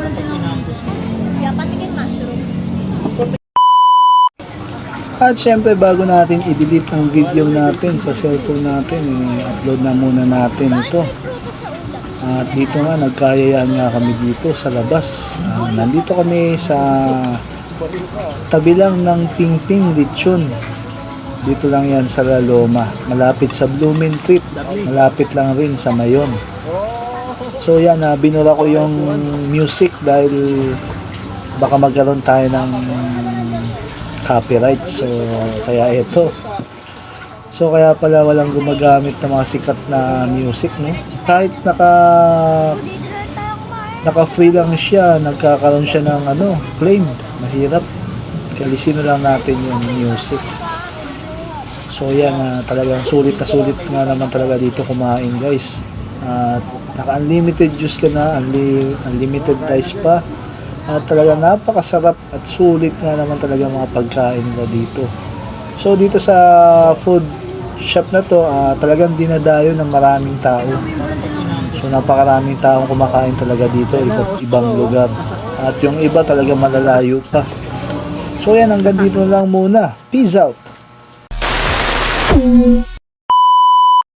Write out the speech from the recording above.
Yeah, patikin mushroom. At syempre bago natin i-delete ang video natin sa cellphone natin, i-upload na muna natin ito. At dito nga, nagkayayaan nga kami dito sa labas. Nandito kami sa tabi lang ng Pingping Lechon. Dito lang yan sa La Loma, malapit sa Blooming Treat, malapit lang rin sa Mayon. So yan, binura ko yung music dahil baka magkaroon tayo ng copyright. So kaya ito. So kaya pala walang gumagamit ng mga sikat na music, no? Kahit naka-free lang siya, nagkakaroon siya ng claim. Mahirap. Kalisin na lang natin yung music. So yan, talagang sulit na sulit nga naman talaga dito kumain, guys. At naka-unlimited juice ka na, unlimited rice pa. At talagang napakasarap at sulit nga naman talaga mga pagkain nila dito. So dito sa food shop na to, talagang dinadayo ng maraming tao. So napakaraming taong kumakain talaga dito, iba't ibang lugar. At yung iba talaga malalayo pa. So yan, hanggang dito lang muna. Peace out!